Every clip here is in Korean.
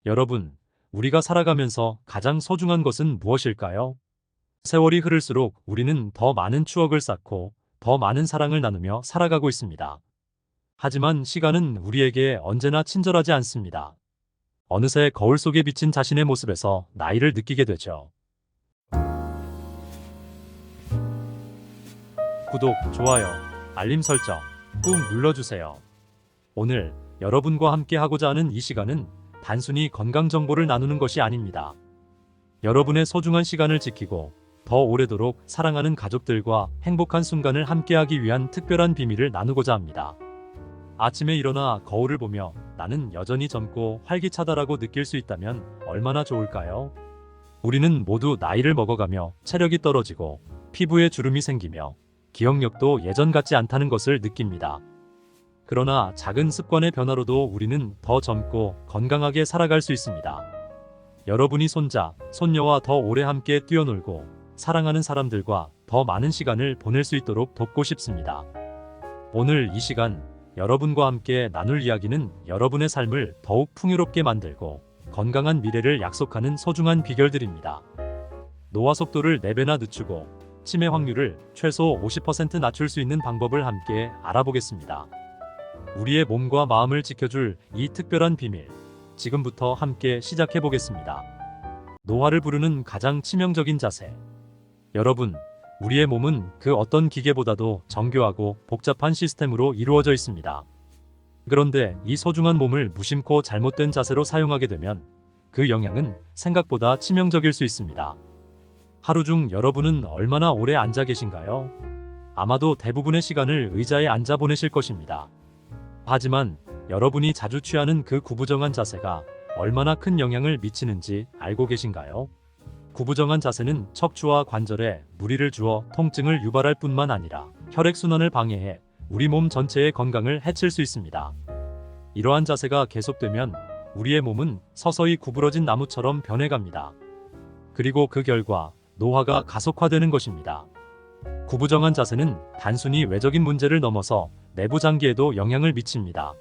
여러분, 우리가 살아가면서 가장 소중한 것은 무엇일까요? 세월이 흐를수록 우리는 더 많은 추억을 쌓고 더 많은 사랑을 나누며 살아가고 있습니다. 하지만 시간은 우리에게 언제나 친절하지 않습니다. 어느새 거울 속에 비친 자신의 모습에서 나이를 느끼게 되죠. 구독, 좋아요, 알림 설정 꾹 눌러주세요. 오늘 여러분과 함께 하고자 하는 이 시간은 단순히 건강 정보를 나누는 것이 아닙니다. 여러분의 소중한 시간을 지키고 더 오래도록 사랑하는 가족들과 행복한 순간을 함께하기 위한 특별한 비밀을 나누고자 합니다. 아침에 일어나 거울을 보며 나는 여전히 젊고 활기차다라고 느낄 수 있다면 얼마나 좋을까요? 우리는 모두 나이를 먹어가며 체력이 떨어지고 피부에 주름이 생기며 기억력도 예전 같지 않다는 것을 느낍니다. 그러나 작은 습관의 변화로도 우리는 더 젊고 건강하게 살아갈 수 있습니다. 여러분이 손자, 손녀와 더 오래 함께 뛰어놀고 사랑하는 사람들과 더 많은 시간을 보낼 수 있도록 돕고 싶습니다. 오늘 이 시간 여러분과 함께 나눌 이야기는 여러분의 삶을 더욱 풍요롭게 만들고 건강한 미래를 약속하는 소중한 비결들입니다. 노화 속도를 4배나 늦추고 치매 확률을 최소 50% 낮출 수 있는 방법을 함께 알아보겠습니다. 우리의 몸과 마음을 지켜줄 이 특별한 비밀, 지금부터 함께 시작해 보겠습니다. 노화를 부르는 가장 치명적인 자세. 여러분, 우리의 몸은 그 어떤 기계보다도 정교하고 복잡한 시스템으로 이루어져 있습니다. 그런데 이 소중한 몸을 무심코 잘못된 자세로 사용하게 되면 그 영향은 생각보다 치명적일 수 있습니다. 하루 중 여러분은 얼마나 오래 앉아 계신가요? 아마도 대부분의 시간을 의자에 앉아 보내실 것입니다. 하지만 여러분이 자주 취하는 그 구부정한 자세가 얼마나 큰 영향을 미치는지 알고 계신가요? 구부정한 자세는 척추와 관절에 무리를 주어 통증을 유발할 뿐만 아니라 혈액순환을 방해해 우리 몸 전체의 건강을 해칠 수 있습니다. 이러한 자세가 계속되면 우리의 몸은 서서히 구부러진 나무처럼 변해갑니다. 그리고 그 결과 노화가 가속화되는 것입니다. 구부정한 자세는 단순히 외적인 문제를 넘어서 내부 장기에도 영향을 미칩니다.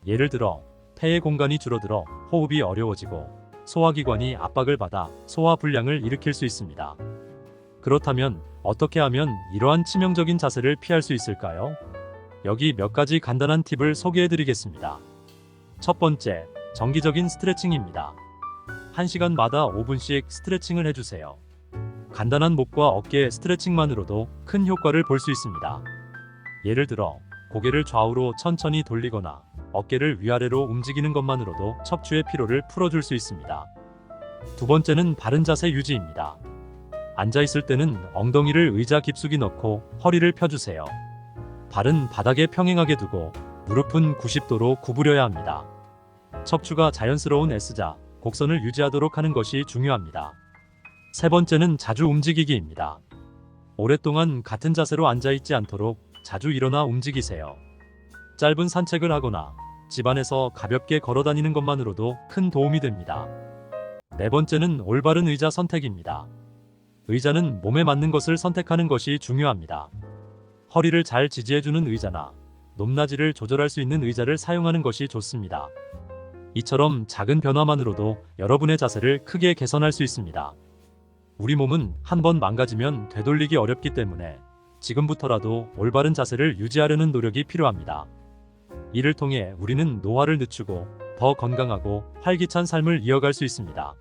예를 들어 폐의 공간이 줄어들어 호흡이 어려워지고 소화기관이 압박을 받아 소화불량을 일으킬 수 있습니다. 그렇다면 어떻게 하면 이러한 치명적인 자세를 피할 수 있을까요? 여기 몇 가지 간단한 팁을 소개해드리겠습니다. 첫 번째, 정기적인 스트레칭입니다. 1시간마다 5분씩 스트레칭을 해주세요. 간단한 목과 어깨 스트레칭만으로도 큰 효과를 볼 수 있습니다. 예를 들어 고개를 좌우로 천천히 돌리거나 어깨를 위아래로 움직이는 것만으로도 척추의 피로를 풀어줄 수 있습니다. 두 번째는 바른 자세 유지입니다. 앉아있을 때는 엉덩이를 의자 깊숙이 넣고 허리를 펴주세요. 발은 바닥에 평행하게 두고 무릎은 90도로 구부려야 합니다. 척추가 자연스러운 S자, 곡선을 유지하도록 하는 것이 중요합니다. 세 번째는 자주 움직이기입니다. 오랫동안 같은 자세로 앉아있지 않도록 자주 일어나 움직이세요. 짧은 산책을 하거나 집안에서 가볍게 걸어다니는 것만으로도 큰 도움이 됩니다. 네 번째는 올바른 의자 선택입니다. 의자는 몸에 맞는 것을 선택하는 것이 중요합니다. 허리를 잘 지지해주는 의자나 높낮이를 조절할 수 있는 의자를 사용하는 것이 좋습니다. 이처럼 작은 변화만으로도 여러분의 자세를 크게 개선할 수 있습니다. 우리 몸은 한번 망가지면 되돌리기 어렵기 때문에 지금부터라도 올바른 자세를 유지하려는 노력이 필요합니다. 이를 통해 우리는 노화를 늦추고 더 건강하고 활기찬 삶을 이어갈 수 있습니다.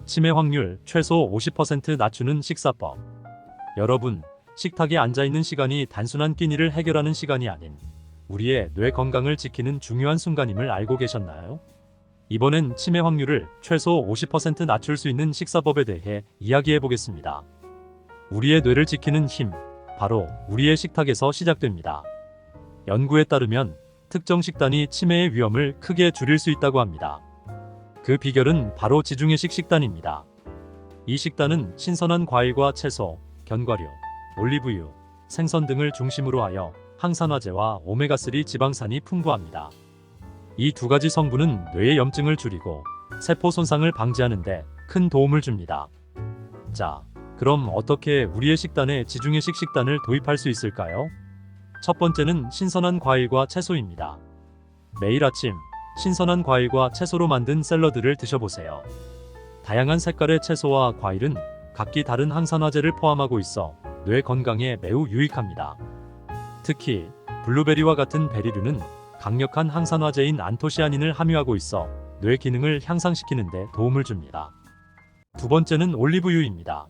치매 확률 최소 50% 낮추는 식사법. 여러분, 식탁에 앉아있는 시간이 단순한 끼니를 해결하는 시간이 아닌 우리의 뇌 건강을 지키는 중요한 순간임을 알고 계셨나요? 이번엔 치매 확률을 최소 50% 낮출 수 있는 식사법에 대해 이야기해 보겠습니다. 우리의 뇌를 지키는 힘, 바로 우리의 식탁에서 시작됩니다. 연구에 따르면 특정 식단이 치매의 위험을 크게 줄일 수 있다고 합니다. 그 비결은 바로 지중해식 식단입니다. 이 식단은 신선한 과일과 채소, 견과류, 올리브유, 생선 등을 중심으로 하여 항산화제와 오메가3 지방산이 풍부합니다. 이 두 가지 성분은 뇌의 염증을 줄이고 세포 손상을 방지하는 데 큰 도움을 줍니다. 자, 그럼 어떻게 우리의 식단에 지중해식 식단을 도입할 수 있을까요? 첫 번째는 신선한 과일과 채소입니다. 매일 아침 신선한 과일과 채소로 만든 샐러드를 드셔보세요. 다양한 색깔의 채소와 과일은 각기 다른 항산화제를 포함하고 있어 뇌 건강에 매우 유익합니다. 특히 블루베리와 같은 베리류는 강력한 항산화제인 안토시아닌을 함유하고 있어 뇌 기능을 향상시키는 데 도움을 줍니다. 두 번째는 올리브유입니다.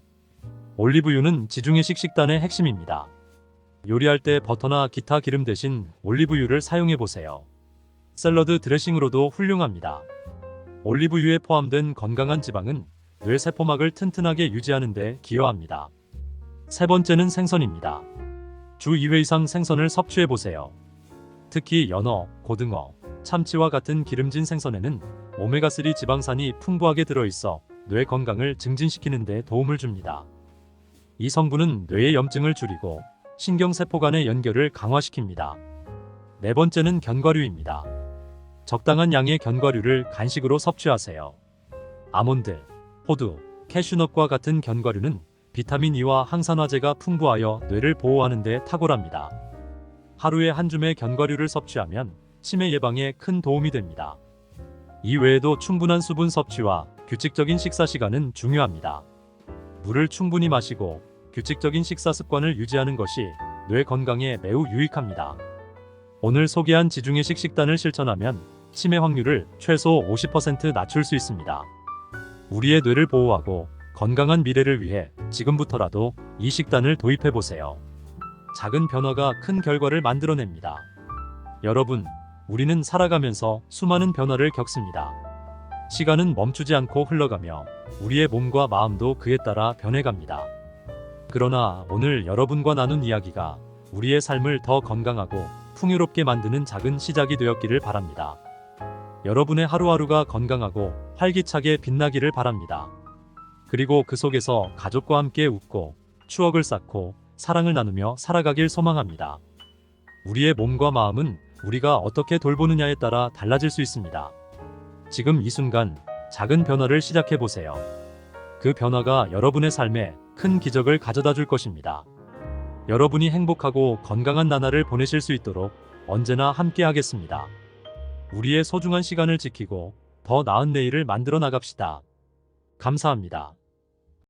올리브유는 지중해식 식단의 핵심입니다. 요리할 때 버터나 기타 기름 대신 올리브유를 사용해 보세요. 샐러드 드레싱으로도 훌륭합니다. 올리브유에 포함된 건강한 지방은 뇌 세포막을 튼튼하게 유지하는 데 기여합니다. 세 번째는 생선입니다. 주 2회 이상 생선을 섭취해 보세요. 특히 연어, 고등어, 참치와 같은 기름진 생선에는 오메가3 지방산이 풍부하게 들어있어 뇌 건강을 증진시키는 데 도움을 줍니다. 이 성분은 뇌의 염증을 줄이고 신경세포 간의 연결을 강화시킵니다. 네 번째는 견과류입니다. 적당한 양의 견과류를 간식으로 섭취하세요. 아몬드, 호두, 캐슈넛과 같은 견과류는 비타민 E와 항산화제가 풍부하여 뇌를 보호하는 데 탁월합니다. 하루에 한 줌의 견과류를 섭취하면 치매 예방에 큰 도움이 됩니다. 이 외에도 충분한 수분 섭취와 규칙적인 식사 시간은 중요합니다. 물을 충분히 마시고 규칙적인 식사 습관을 유지하는 것이 뇌 건강에 매우 유익합니다. 오늘 소개한 지중해식 식단을 실천하면 치매 확률을 최소 50% 낮출 수 있습니다. 우리의 뇌를 보호하고 건강한 미래를 위해 지금부터라도 이 식단을 도입해 보세요. 작은 변화가 큰 결과를 만들어냅니다. 여러분, 우리는 살아가면서 수많은 변화를 겪습니다. 시간은 멈추지 않고 흘러가며 우리의 몸과 마음도 그에 따라 변해갑니다. 그러나 오늘 여러분과 나눈 이야기가 우리의 삶을 더 건강하고 풍요롭게 만드는 작은 시작이 되었기를 바랍니다. 여러분의 하루하루가 건강하고 활기차게 빛나기를 바랍니다. 그리고 그 속에서 가족과 함께 웃고 추억을 쌓고 사랑을 나누며 살아가길 소망합니다. 우리의 몸과 마음은 우리가 어떻게 돌보느냐에 따라 달라질 수 있습니다. 지금 이 순간 작은 변화를 시작해 보세요. 그 변화가 여러분의 삶에 큰 기적을 가져다 줄 것입니다. 여러분이 행복하고 건강한 나날을 보내실 수 있도록 언제나 함께 하겠습니다. 우리의 소중한 시간을 지키고 더 나은 내일을 만들어 나갑시다. 감사합니다.